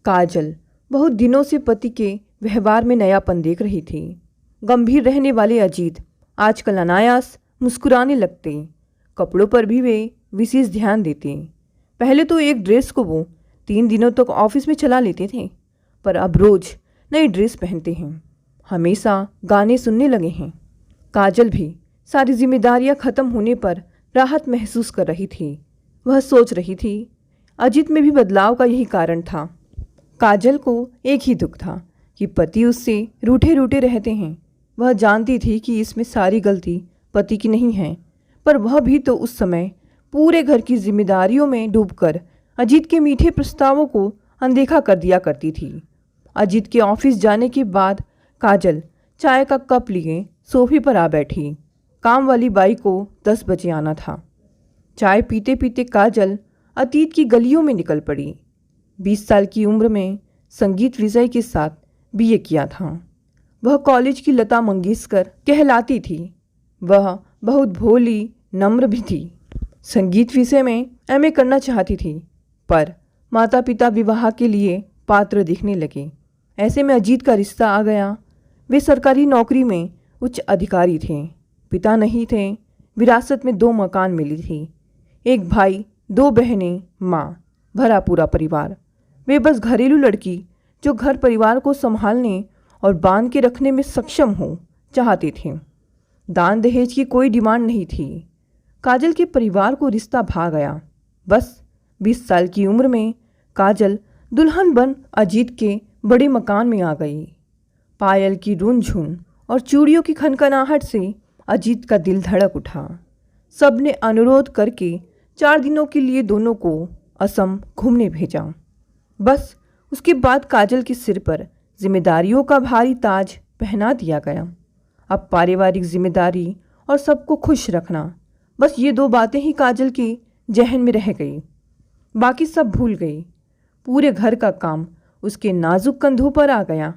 काजल बहुत दिनों से पति के व्यवहार में नयापन देख रही थी। गंभीर रहने वाले अजीत आजकल अनायास मुस्कुराने लगते, कपड़ों पर भी वे विशेष ध्यान देते। पहले तो एक ड्रेस को वो 3 दिनों तक ऑफिस में चला लेते थे, पर अब रोज नई ड्रेस पहनते हैं, हमेशा गाने सुनने लगे हैं। काजल भी सारी जिम्मेदारियां खत्म होने पर राहत महसूस कर रही थी। वह सोच रही थी अजीत में भी बदलाव का यही कारण था। काजल को एक ही दुख था कि पति उससे रूठे रूठे रहते हैं। वह जानती थी कि इसमें सारी गलती पति की नहीं है, पर वह भी तो उस समय पूरे घर की जिम्मेदारियों में डूबकर अजीत के मीठे प्रस्तावों को अनदेखा कर दिया करती थी। अजीत के ऑफिस जाने के बाद काजल चाय का कप लिए सोफे पर आ बैठी। काम वाली बाई को 10 बजे आना था। चाय पीते पीते काजल अतीत की गलियों में निकल पड़ी। 20 साल की उम्र में संगीत विषय के साथ बीए किया था। वह कॉलेज की लता मंगेशकर कहलाती थी। वह बहुत भोली नम्र भी थी। संगीत विषय में एमए करना चाहती थी, पर माता पिता विवाह के लिए पात्र दिखने लगे। ऐसे में अजीत का रिश्ता आ गया। वे सरकारी नौकरी में उच्च अधिकारी थे। पिता नहीं थे। विरासत में 2 मकान मिली थी, एक भाई, 2 बहनें, माँ, भरा पूरा परिवार। वे बस घरेलू लड़की जो घर परिवार को संभालने और बांध के रखने में सक्षम हो चाहते थे। दान दहेज की कोई डिमांड नहीं थी। काजल के परिवार को रिश्ता भा गया। बस 20 साल की उम्र में काजल दुल्हन बन अजीत के बड़े मकान में आ गई। पायल की रूंझुन और चूड़ियों की खनखनाहट से अजीत का दिल धड़क उठा। सबने अनुरोध करके 4 दिनों के लिए दोनों को असम घूमने भेजा। बस उसके बाद काजल के सिर पर जिम्मेदारियों का भारी ताज पहना दिया गया। अब पारिवारिक जिम्मेदारी और सबको खुश रखना, बस ये 2 बातें ही काजल के जहन में रह गई। बाकी सब भूल गई। पूरे घर का काम उसके नाजुक कंधों पर आ गया।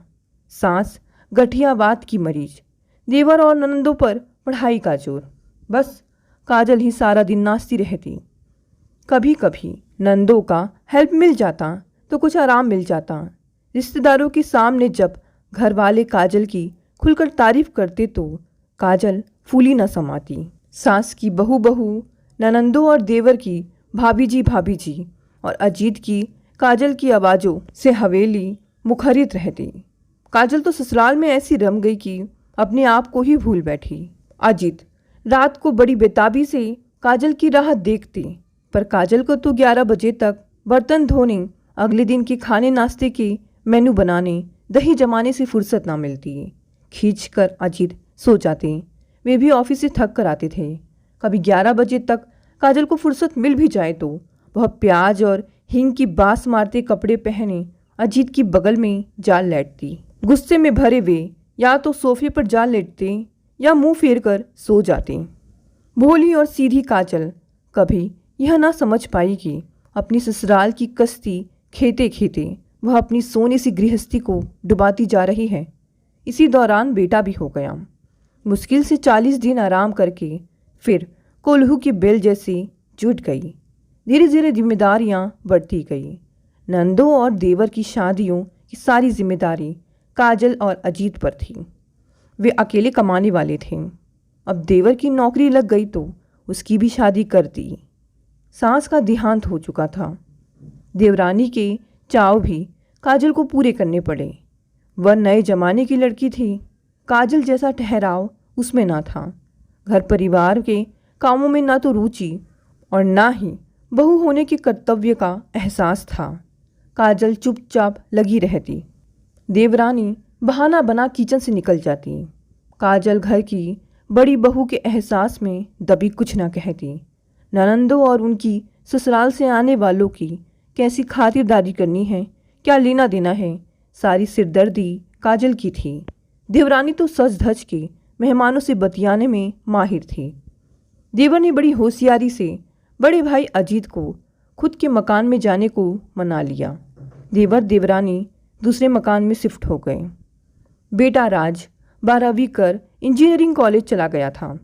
सास गठियावात की मरीज, देवर और ननंदों पर पढ़ाई का जोर। बस काजल ही सारा दिन नाचती रहती। कभी कभी नंदों का हेल्प मिल जाता तो कुछ आराम मिल जाता। रिश्तेदारों के सामने जब घर वाले काजल की खुलकर तारीफ करते तो काजल फूली न समाती। सास की बहू बहू, ननंदों और देवर की भाभी जी और अजीत की काजल की आवाज़ों से हवेली मुखरित रहती। काजल तो ससुराल में ऐसी रम गई कि अपने आप को ही भूल बैठी। अजीत रात को बड़ी बेताबी से काजल की राह देखते, पर काजल को तो 11 बजे तक बर्तन धोने, अगले दिन के खाने नाश्ते के मेनू बनाने, दही जमाने से फुर्सत ना मिलती। खींचकर अजीत सो जाते। वे भी ऑफिस से थक कर आते थे। कभी 11 बजे तक काजल को फुर्सत मिल भी जाए तो वह प्याज और हींग की बास मारते कपड़े पहने अजीत की बगल में जा लेटती। गुस्से में भरे वे या तो सोफे पर जा लेटते या मुंह फेर कर सो जाते। भोली और सीधी काजल कभी यह ना समझ पाई कि अपनी ससुराल की कश्ती खेते खेते वह अपनी सोने सी गृहस्थी को डुबाती जा रही है। इसी दौरान बेटा भी हो गया। मुश्किल से 40 दिन आराम करके फिर कोल्हू की बेल जैसी जुट गई। धीरे धीरे जिम्मेदारियां बढ़ती गई। नंदों और देवर की शादियों की सारी जिम्मेदारी काजल और अजीत पर थी। वे अकेले कमाने वाले थे। अब देवर की नौकरी लग गई तो उसकी भी शादी कर दी। सास का देहांत हो चुका था। देवरानी के चाव भी काजल को पूरे करने पड़े। वह नए जमाने की लड़की थी। काजल जैसा ठहराव उसमें ना था। घर परिवार के कामों में ना तो रुचि और ना ही बहू होने के कर्तव्य का एहसास था। काजल चुपचाप लगी रहती। देवरानी बहाना बना किचन से निकल जाती। काजल घर की बड़ी बहू के एहसास में दबी कुछ ना कहती। ननंदों और उनकी ससुराल से आने वालों की कैसी खातिरदारी करनी है, क्या लेना देना है, सारी सिरदर्दी काजल की थी। देवरानी तो सज धज के मेहमानों से बतियाने में माहिर थी। देवर ने बड़ी होशियारी से बड़े भाई अजीत को खुद के मकान में जाने को मना लिया। देवर देवरानी दूसरे मकान में शिफ्ट हो गए। बेटा राज 12वीं कर इंजीनियरिंग कॉलेज चला गया था।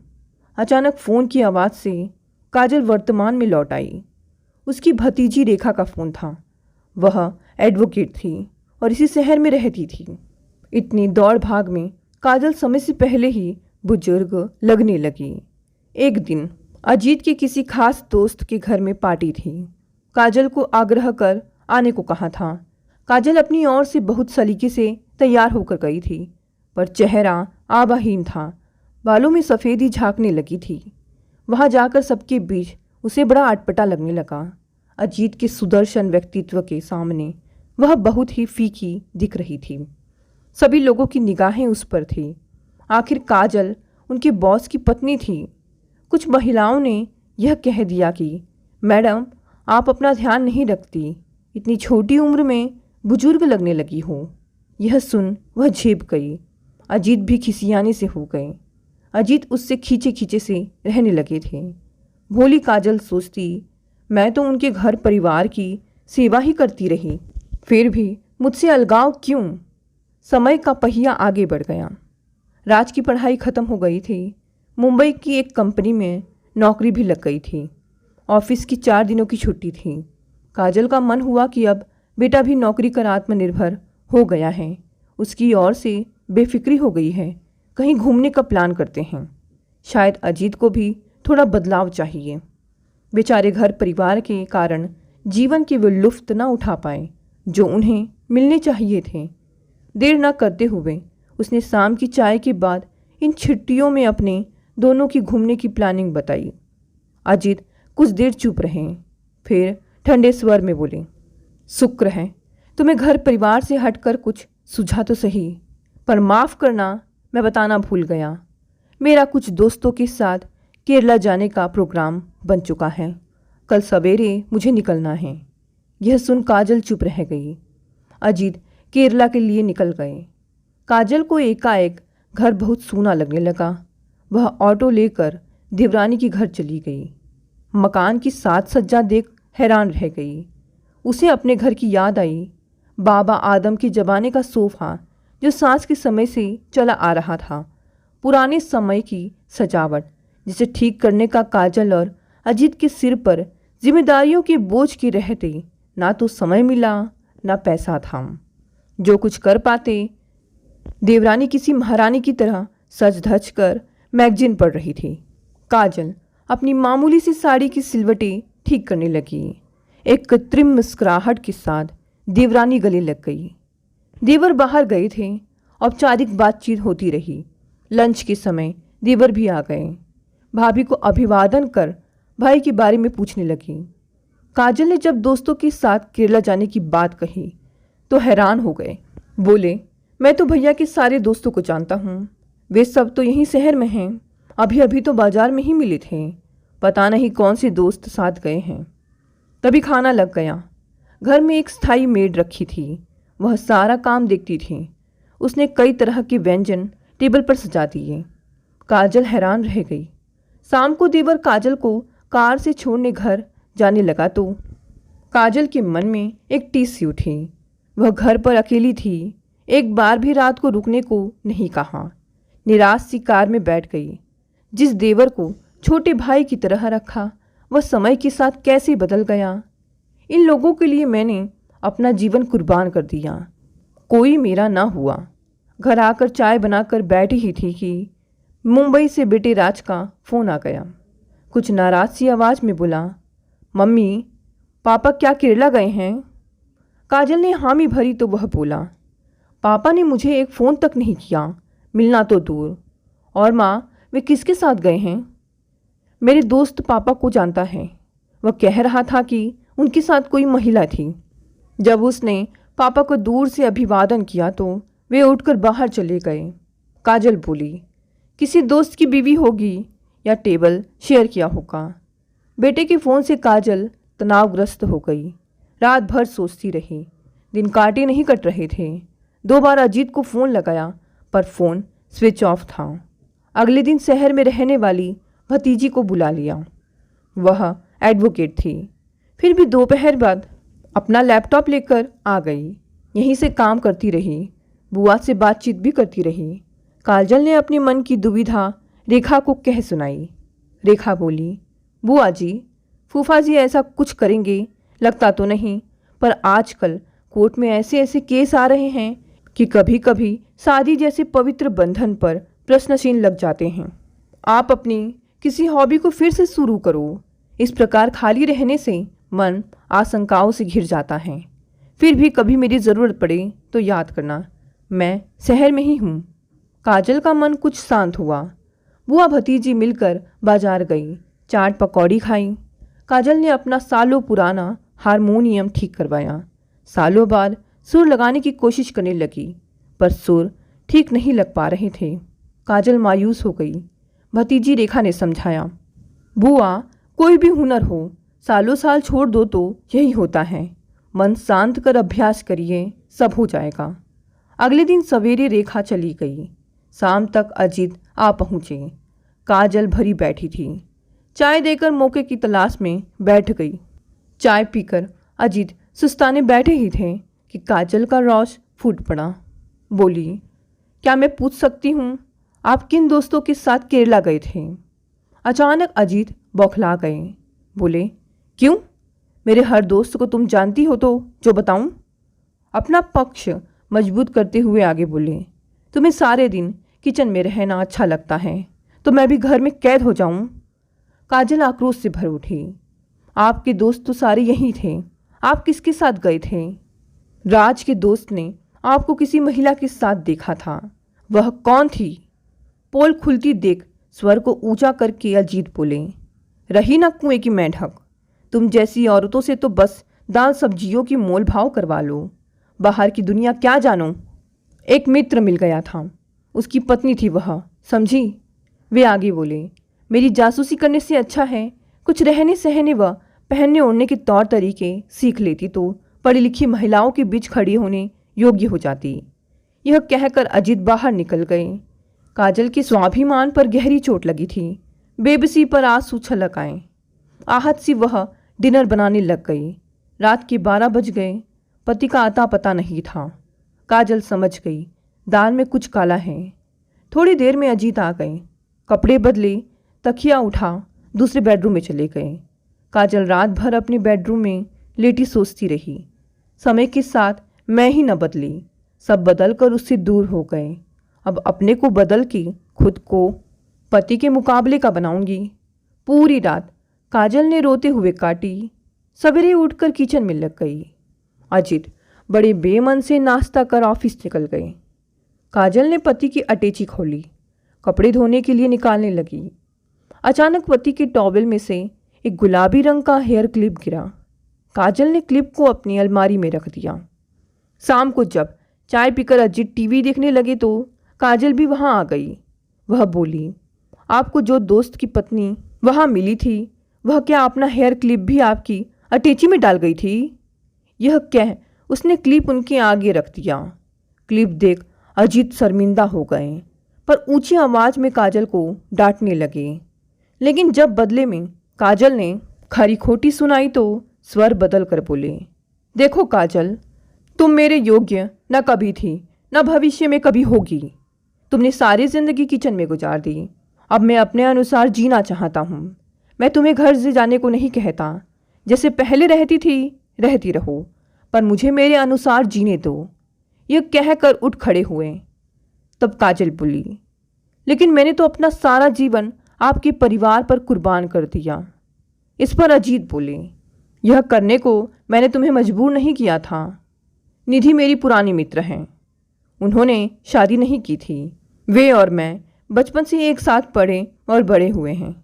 अचानक फ़ोन की आवाज़ से काजल वर्तमान में लौट आई। उसकी भतीजी रेखा का फ़ोन था। वह एडवोकेट थी और इसी शहर में रहती थी। इतनी दौड़ भाग में काजल समय से पहले ही बुजुर्ग लगने लगी। एक दिन अजीत के किसी खास दोस्त के घर में पार्टी थी। काजल को आग्रह कर आने को कहा था। काजल अपनी ओर से बहुत सलीके से तैयार होकर गई थी, पर चेहरा आबाहीन था, बालों में सफ़ेदी झांकने लगी थी। वहाँ जाकर सबके बीच उसे बड़ा अटपटा लगने लगा। अजीत के सुदर्शन व्यक्तित्व के सामने वह बहुत ही फीकी दिख रही थी। सभी लोगों की निगाहें उस पर थी। आखिर काजल उनके बॉस की पत्नी थी। कुछ महिलाओं ने यह कह दिया कि मैडम, आप अपना ध्यान नहीं रखती, इतनी छोटी उम्र में बुजुर्ग लगने लगी हो। यह सुन वह झेप गई। अजीत भी खिसियाने से हो गए। अजीत उससे खींचे खींचे से रहने लगे थे। भोली काजल सोचती, मैं तो उनके घर परिवार की सेवा ही करती रही, फिर भी मुझसे अलगाव क्यों। समय का पहिया आगे बढ़ गया। राज की पढ़ाई खत्म हो गई थी। मुंबई की एक कंपनी में नौकरी भी लग गई थी। ऑफिस की 4 दिनों की छुट्टी थी। काजल का मन हुआ कि अब बेटा भी नौकरी कर आत्मनिर्भर हो गया है, उसकी ओर से बेफिक्री हो गई है, कहीं घूमने का प्लान करते हैं। शायद अजीत को भी थोड़ा बदलाव चाहिए। बेचारे घर परिवार के कारण जीवन के वो लुफ्त न उठा पाए जो उन्हें मिलने चाहिए थे। देर न करते हुए उसने शाम की चाय के बाद इन छुट्टियों में अपने दोनों की घूमने की प्लानिंग बताई। अजीत कुछ देर चुप रहे, फिर ठंडे स्वर में बोले, शुक्र है तुम्हें घर परिवार से हटकर कुछ सूझा तो सही, पर माफ़ करना, मैं बताना भूल गया। मेरा कुछ दोस्तों के साथ केरला जाने का प्रोग्राम बन चुका है। कल सवेरे मुझे निकलना है। यह सुन काजल चुप रह गई। अजीत केरला के लिए निकल गए। काजल को एकाएक घर बहुत सूना लगने लगा। वह ऑटो लेकर देवरानी के घर चली गई। मकान की साज सज्जा देख हैरान रह गई। उसे अपने घर की याद आई। बाबा आदम के ज़माने का सोफ़ा जो सास के समय से चला आ रहा था, पुराने समय की सजावट जिसे ठीक करने का काजल और अजीत के सिर पर जिम्मेदारियों के बोझ के रहते ना तो समय मिला ना पैसा था। जो कुछ कर पाते, देवरानी किसी महारानी की तरह सज धज कर मैगजीन पढ़ रही थी। काजल अपनी मामूली सी साड़ी की सिलवटें ठीक करने लगी। एक कृत्रिम मुस्कुराहट के साथ देवरानी गले लग गई। देवर बाहर गए थे। औपचारिक बातचीत होती रही। लंच के समय देवर भी आ गए। भाभी को अभिवादन कर भाई के बारे में पूछने लगी। काजल ने जब दोस्तों के साथ केरला जाने की बात कही तो हैरान हो गए। बोले, मैं तो भैया के सारे दोस्तों को जानता हूँ, वे सब तो यहीं शहर में हैं, अभी अभी तो बाजार में ही मिले थे, पता नहीं कौन से दोस्त साथ गए हैं। तभी खाना लग गया। घर में एक स्थायी मेड रखी थी, वह सारा काम देखती थी। उसने कई तरह के व्यंजन टेबल पर सजा दिए। काजल हैरान रह गई। शाम को देवर काजल को कार से छोड़ने घर जाने लगा तो काजल के मन में एक टीस उठी। वह घर पर अकेली थी। एक बार भी रात को रुकने को नहीं कहा। निराश सी कार में बैठ गई। जिस देवर को छोटे भाई की तरह रखा, वह समय के साथ कैसे बदल गया। इन लोगों के लिए मैंने अपना जीवन कुर्बान कर दिया, कोई मेरा ना हुआ। घर आकर चाय बनाकर बैठी ही थी कि मुंबई से बेटे राज का फ़ोन आ गया। कुछ नाराज सी आवाज़ में बोला, मम्मी, पापा क्या केरला गए हैं? काजल ने हामी भरी तो वह बोला, पापा ने मुझे एक फ़ोन तक नहीं किया, मिलना तो दूर। और माँ, वे किसके साथ गए हैं? मेरे दोस्त पापा को जानता है। वह कह रहा था कि उनके साथ कोई महिला थी। जब उसने पापा को दूर से अभिवादन किया तो वे उठकर बाहर चले गए। काजल बोली, किसी दोस्त की बीवी होगी या टेबल शेयर किया होगा। बेटे के फ़ोन से काजल तनावग्रस्त हो गई। रात भर सोचती रही। दिन काटे नहीं कट रहे थे। 2 बार अजीत को फ़ोन लगाया पर फ़ोन स्विच ऑफ था। अगले दिन शहर में रहने वाली भतीजी को बुला लिया। वह एडवोकेट थी, फिर भी दोपहर बाद अपना लैपटॉप लेकर आ गई। यहीं से काम करती रही, बुआ से बातचीत भी करती रही। काजल ने अपने मन की दुविधा रेखा को कह सुनाई। रेखा बोली, बुआ जी, फूफा जी ऐसा कुछ करेंगे लगता तो नहीं, पर आजकल कोर्ट में ऐसे ऐसे केस आ रहे हैं कि कभी कभी शादी जैसे पवित्र बंधन पर प्रश्न चिन्ह लग जाते हैं। आप अपनी किसी हॉबी को फिर से शुरू करो। इस प्रकार खाली रहने से मन आशंकाओं से घिर जाता है। फिर भी कभी मेरी ज़रूरत पड़े तो याद करना, मैं शहर में ही हूँ। काजल का मन कुछ शांत हुआ। बुआ भतीजी मिलकर बाजार गई, चाट पकौड़ी खाई। काजल ने अपना सालों पुराना हारमोनियम ठीक करवाया। सालों बाद सुर लगाने की कोशिश करने लगी, पर सुर ठीक नहीं लग पा रहे थे। काजल मायूस हो गई। भतीजी रेखा ने समझाया, बुआ कोई भी हुनर हो, सालों साल छोड़ दो तो यही होता है। मन शांत कर अभ्यास करिए, सब हो जाएगा। अगले दिन सवेरे रेखा चली गई। शाम तक अजीत आ पहुँचे। काजल भरी बैठी थी। चाय देकर मौके की तलाश में बैठ गई। चाय पीकर अजीत सुस्ताने बैठे ही थे कि काजल का रौश फूट पड़ा। बोली, क्या मैं पूछ सकती हूँ आप किन दोस्तों के साथ केरला गए थे? अचानक अजीत बौखला गए। बोले, क्यों? मेरे हर दोस्त को तुम जानती हो तो जो बताऊं? अपना पक्ष मजबूत करते हुए आगे बोले, तुम्हें सारे दिन किचन में रहना अच्छा लगता है तो मैं भी घर में कैद हो जाऊं? काजल आक्रोश से भर उठी। आपके दोस्त तो सारे यहीं थे, आप किसके साथ गए थे? राज के दोस्त ने आपको किसी महिला के साथ देखा था। वह कौन थी? पोल खुलती देख स्वर को ऊंचा करके अजीत बोले, रही ना कुएं की मेंढक। तुम जैसी औरतों से तो बस दाल सब्जियों की मोल भाव करवा लो, बाहर की दुनिया क्या जानो। एक मित्र मिल गया था, उसकी पत्नी थी वह, समझी? वे आगे बोले, मेरी जासूसी करने से अच्छा है कुछ रहने सहने व पहनने ओढ़ने के तौर तरीके सीख लेती तो पढ़ी लिखी महिलाओं के बीच खड़ी होने योग्य हो जाती। यह कहकर अजीत बाहर निकल गए। काजल के स्वाभिमान पर गहरी चोट लगी थी। बेबसी पर आंसू छलक आए। आहत सी वह डिनर बनाने लग गई। रात के 12 बज गए। पति का अता पता नहीं था। काजल समझ गई दाल में कुछ काला है। थोड़ी देर में अजीत आ गए। कपड़े बदले, तकिया उठा, दूसरे बेडरूम में चले गए। काजल रात भर अपने बेडरूम में लेटी सोचती रही। समय के साथ मैं ही न बदली, सब बदल कर उससे दूर हो गए। अब अपने को बदल के खुद को पति के मुकाबले का बनाऊंगी। पूरी रात काजल ने रोते हुए काटी। सवेरे उठकर किचन में लग गई। अजीत बड़े बेमन से नाश्ता कर ऑफिस निकल गए। काजल ने पति की अटैची खोली, कपड़े धोने के लिए निकालने लगी। अचानक पति के टॉवेल में से एक गुलाबी रंग का हेयर क्लिप गिरा। काजल ने क्लिप को अपनी अलमारी में रख दिया। शाम को जब चाय पीकर अजीत टीवी देखने लगे तो काजल भी वहां आ गई। वह बोली, आपको जो दोस्त की पत्नी वहां मिली थी वह क्या अपना हेयर क्लिप भी आपकी अटैची में डाल गई थी? यह कह उसने क्लिप उनके आगे रख दिया। क्लिप देख अजीत शर्मिंदा हो गए, पर ऊंची आवाज में काजल को डांटने लगे। लेकिन जब बदले में काजल ने खरी खोटी सुनाई तो स्वर बदल कर बोले, देखो काजल, तुम मेरे योग्य न कभी थी न भविष्य में कभी होगी। तुमने सारी जिंदगी किचन में गुजार दी। अब मैं अपने अनुसार जीना चाहता हूँ। मैं तुम्हें घर से जाने को नहीं कहता, जैसे पहले रहती थी रहती रहो, पर मुझे मेरे अनुसार जीने दो। यह कहकर उठ खड़े हुए। तब काजल बोली, लेकिन मैंने तो अपना सारा जीवन आपके परिवार पर कुर्बान कर दिया। इस पर अजीत बोले, यह करने को मैंने तुम्हें मजबूर नहीं किया था। निधि मेरी पुरानी मित्र हैं। उन्होंने शादी नहीं की थी। वे और मैं बचपन से एक साथ पढ़े और बड़े हुए हैं।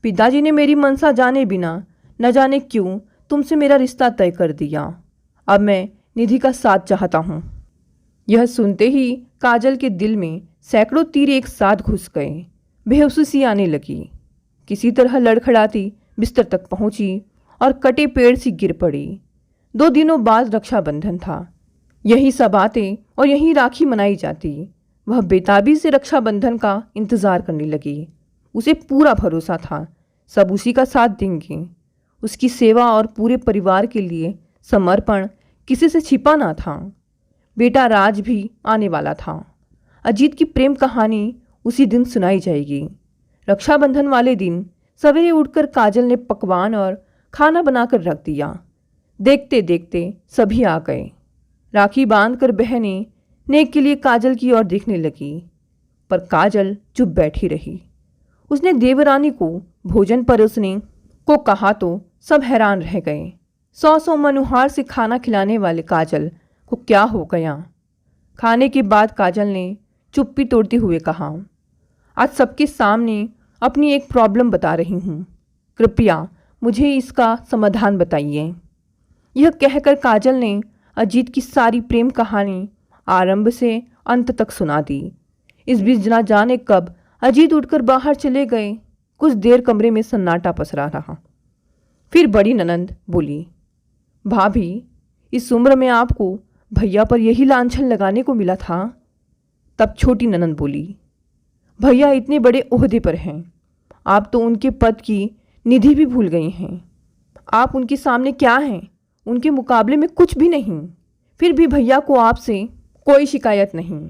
पिताजी ने मेरी मनसा जाने बिना न जाने क्यों तुमसे मेरा रिश्ता तय कर दिया। अब मैं निधि का साथ चाहता हूँ। यह सुनते ही काजल के दिल में सैकड़ों तीर एक साथ घुस गए। बेहोशी आने लगी। किसी तरह लड़खड़ाती बिस्तर तक पहुंची और कटे पेड़ सी गिर पड़ी। 2 दिनों बाद रक्षाबंधन था। यही सब बातें और यही राखी मनाई जाती। वह बेताबी से रक्षाबंधन का इंतज़ार करने लगी। उसे पूरा भरोसा था सब उसी का साथ देंगे। उसकी सेवा और पूरे परिवार के लिए समर्पण किसी से छिपा ना था। बेटा राज भी आने वाला था। अजीत की प्रेम कहानी उसी दिन सुनाई जाएगी। रक्षाबंधन वाले दिन सवेरे उठकर काजल ने पकवान और खाना बनाकर रख दिया। देखते देखते सभी आ गए। राखी बांधकर बहनें नेक के लिए काजल की ओर देखने लगी, पर काजल चुप बैठी रही। उसने देवरानी को भोजन परोसने को कहा तो सब हैरान रह गए। 100 मनुहार से खाना खिलाने वाले काजल को क्या हो गया। खाने के बाद काजल ने चुप्पी तोड़ते हुए कहा, आज सबके सामने अपनी एक प्रॉब्लम बता रही हूँ, कृपया मुझे इसका समाधान बताइए। यह कहकर काजल ने अजीत की सारी प्रेम कहानी आरंभ से अंत तक सुना दी। इस बीच न जाने कब अजीत उठकर बाहर चले गए। कुछ देर कमरे में सन्नाटा पसरा रहा। फिर बड़ी ननंद बोली, भाभी, इस उम्र में आपको भैया पर यही लांछन लगाने को मिला था। तब छोटी ननंद बोली, भैया इतने बड़े ओहदे पर हैं, आप तो उनके पद की निधि भी भूल गई हैं। आप उनके सामने क्या हैं? उनके मुकाबले में कुछ भी नहीं। फिर भी भैया को आपसे कोई शिकायत नहीं।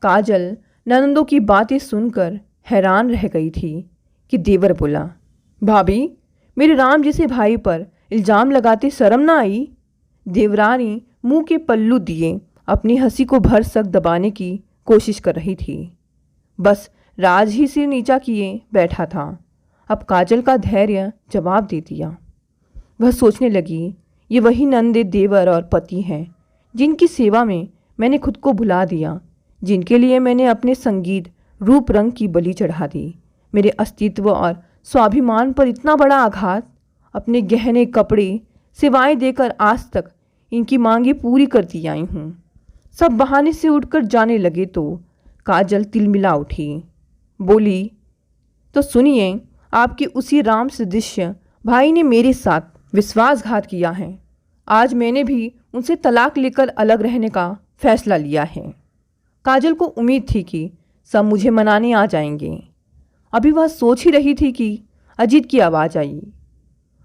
काजल ननंदों की बातें सुनकर हैरान रह गई थी कि देवर बोला, भाभी, मेरे राम जैसे भाई पर इल्ज़ाम लगाते शर्म ना आई? देवरानी मुंह के पल्लू दिए अपनी हंसी को भरसक दबाने की कोशिश कर रही थी। बस राज ही सिर नीचा किए बैठा था। अब काजल का धैर्य जवाब दे दिया। वह सोचने लगी, ये वही नंदे देवर और पति हैं जिनकी सेवा में मैंने खुद को भुला दिया, जिनके लिए मैंने अपने संगीत रूप रंग की बलि चढ़ा दी। मेरे अस्तित्व और स्वाभिमान पर इतना बड़ा आघात। अपने गहने कपड़े सेवाएं देकर आज तक इनकी मांगे पूरी करती आई हूँ। सब बहाने से उठकर जाने लगे तो काजल तिलमिला उठी। बोली, तो सुनिए, आपके उसी राम सदृश्य भाई ने मेरे साथ विश्वासघात किया है। आज मैंने भी उनसे तलाक लेकर अलग रहने का फैसला लिया है। काजल को उम्मीद थी कि सब मुझे मनाने आ जाएंगे। अभी वह सोच ही रही थी कि अजीत की आवाज़ आई,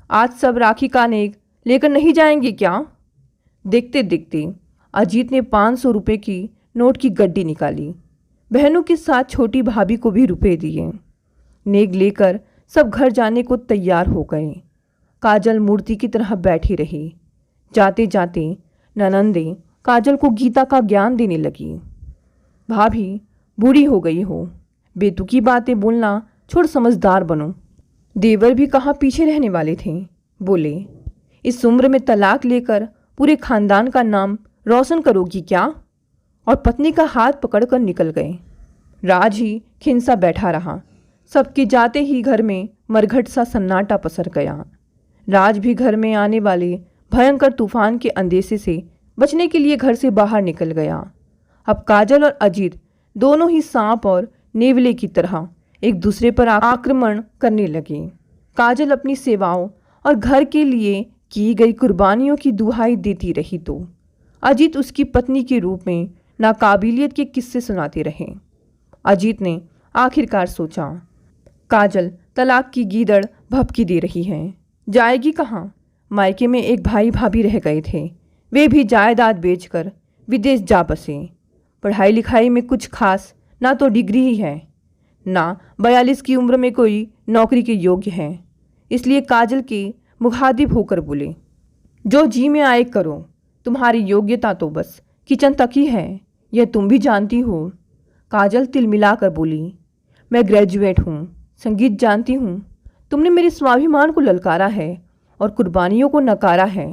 आज सब राखी का नेक लेकर नहीं जाएंगे क्या? देखते देखते अजीत ने 500 रुपये की नोट की गड्डी निकाली। बहनों के साथ छोटी भाभी को भी रुपए दिए। नेक लेकर सब घर जाने को तैयार हो गए। काजल मूर्ति की तरह बैठी रही। जाते जाते ननंदे काजल को गीता का ज्ञान देने लगी। भाभी, बूढ़ी हो गई हो, बेतुकी बातें बोलना छोड़ समझदार बनो। देवर भी कहाँ पीछे रहने वाले थे। बोले, इस उम्र में तलाक लेकर पूरे खानदान का नाम रोशन करोगी क्या? और पत्नी का हाथ पकड़कर निकल गए। राज ही खिंसा बैठा रहा। सबके जाते ही घर में मरघट सा सन्नाटा पसर गया। राज भी घर में आने वाले भयंकर तूफान के अंदेशे से बचने के लिए घर से बाहर निकल गया। अब काजल और अजीत दोनों ही सांप और नेवले की तरह एक दूसरे पर आक्रमण करने लगे। काजल अपनी सेवाओं और घर के लिए की गई कुर्बानियों की दुहाई देती रही तो अजीत उसकी पत्नी के रूप में नाकाबिलियत के किस्से सुनाते रहे। अजीत ने आखिरकार सोचा, काजल तलाक की गीदड़ भभकी दे रही है, जाएगी कहाँ? मायके में एक भाई भाभी रह गए थे, वे भी जायदाद बेचकर विदेश जा बसे। पढ़ाई लिखाई में कुछ खास ना तो डिग्री ही है, ना 42 की उम्र में कोई नौकरी के योग्य है। इसलिए काजल के मुखातिब होकर बोले, जो जी में आए करो, तुम्हारी योग्यता तो बस किचन तक ही है, यह तुम भी जानती हो। काजल तिलमिला कर बोली, मैं ग्रेजुएट हूँ, संगीत जानती हूँ। तुमने मेरे स्वाभिमान को ललकारा है और कुर्बानियों को नकारा है।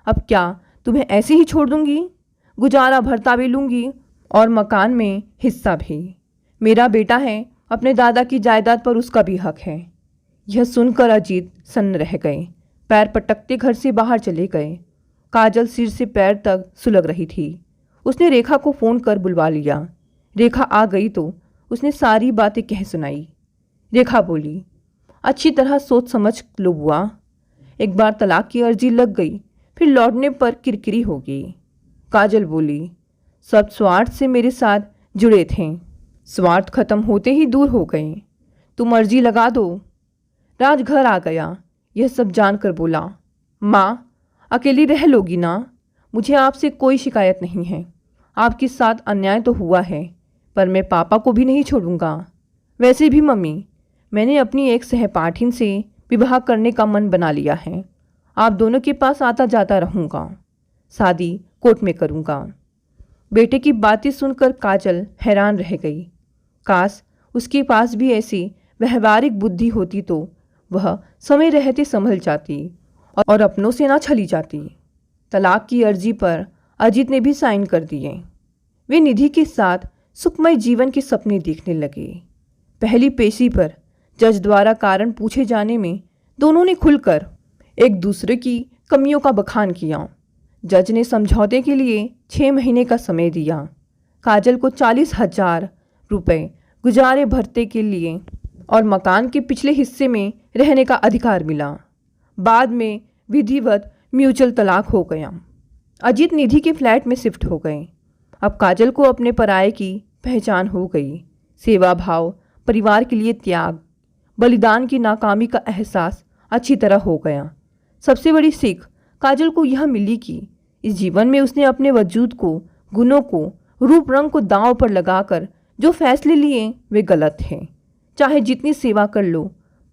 अब क्या तुम्हें ऐसे ही छोड़ दूंगी? गुजारा भरता भी लूँगी और मकान में हिस्सा भी। मेरा बेटा है, अपने दादा की जायदाद पर उसका भी हक है। यह सुनकर अजीत सन्न रह गए। पैर पटकते घर से बाहर चले गए। काजल सिर से पैर तक सुलग रही थी। उसने रेखा को फ़ोन कर बुलवा लिया। रेखा आ गई तो उसने सारी बातें कह सुनाई। रेखा बोली, अच्छी तरह सोच समझ लो बुआ, एक बार तलाक की अर्जी लग गई, फिर लौटने पर किरकिरी होगी। काजल बोली, सब स्वार्थ से मेरे साथ जुड़े थे, स्वार्थ खत्म होते ही दूर हो गए। तुम अर्जी लगा दो। राज घर आ गया। यह सब जानकर बोला, माँ, अकेली रह लोगी ना? मुझे आपसे कोई शिकायत नहीं है। आपके साथ अन्याय तो हुआ है, पर मैं पापा को भी नहीं छोड़ूंगा। वैसे भी मम्मी, मैंने अपनी एक सहपाठिन से विवाह करने का मन बना लिया है। आप दोनों के पास आता जाता रहूँगा। शादी कोर्ट में करूँगा। बेटे की बातें सुनकर काजल हैरान रह गई। काश उसके पास भी ऐसी व्यवहारिक बुद्धि होती तो वह समय रहते संभल जाती और अपनों से ना छली जाती। तलाक की अर्जी पर अजीत ने भी साइन कर दिए। वे निधि के साथ सुखमय जीवन के सपने देखने लगे। पहली पेशी पर जज द्वारा कारण पूछे जाने में दोनों ने खुलकर एक दूसरे की कमियों का बखान किया। जज ने समझौते के लिए 6 महीने का समय दिया। काजल को 40,000 रुपये गुजारे भत्ते के लिए और मकान के पिछले हिस्से में रहने का अधिकार मिला। बाद में विधिवत म्यूचुअल तलाक हो गया। अजीत निधि के फ्लैट में शिफ्ट हो गए। अब काजल को अपने पराये की पहचान हो गई। सेवा भाव, परिवार के लिए त्याग, बलिदान की नाकामी का एहसास अच्छी तरह हो गया। सबसे बड़ी सीख काजल को यह मिली कि इस जीवन में उसने अपने वजूद को, गुणों को, रूप रंग को दांव पर लगाकर जो फैसले लिए वे गलत हैं। चाहे जितनी सेवा कर लो,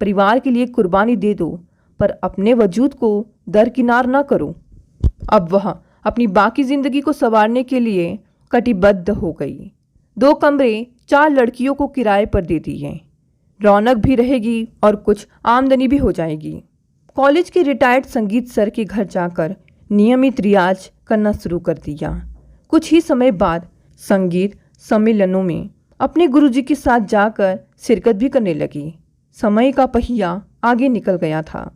परिवार के लिए कुर्बानी दे दो, पर अपने वजूद को दरकिनार ना करो। अब वह अपनी बाकी जिंदगी को संवारने के लिए कटिबद्ध हो गई। 2 कमरे 4 लड़कियों को किराए पर दे दिए। रौनक भी रहेगी और कुछ आमदनी भी हो जाएगी। कॉलेज के रिटायर्ड संगीत सर के घर जाकर नियमित रियाज करना शुरू कर दिया। कुछ ही समय बाद संगीत सम्मेलनों में अपने गुरुजी के साथ जाकर शिरकत भी करने लगी। समय का पहिया आगे निकल गया था।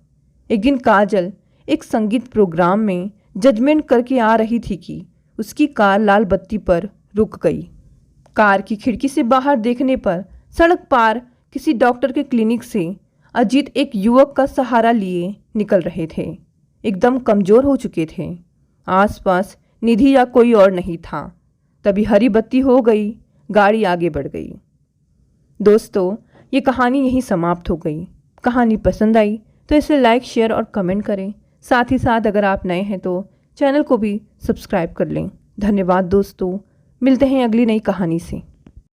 एक दिन काजल एक संगीत प्रोग्राम में जजमेंट करके आ रही थी कि उसकी कार लाल बत्ती पर रुक गई। कार की खिड़की से बाहर देखने पर सड़क पार किसी डॉक्टर के क्लिनिक से अजीत एक युवक का सहारा लिए निकल रहे थे। एकदम कमज़ोर हो चुके थे। आसपास निधि या कोई और नहीं था। तभी हरी बत्ती हो गई, गाड़ी आगे बढ़ गई। दोस्तों, ये कहानी यहीं समाप्त हो गई। कहानी पसंद आई तो इसे लाइक, शेयर और कमेंट करें। साथ ही साथ अगर आप नए हैं तो चैनल को भी सब्सक्राइब कर लें। धन्यवाद दोस्तों, मिलते हैं अगली नई कहानी से।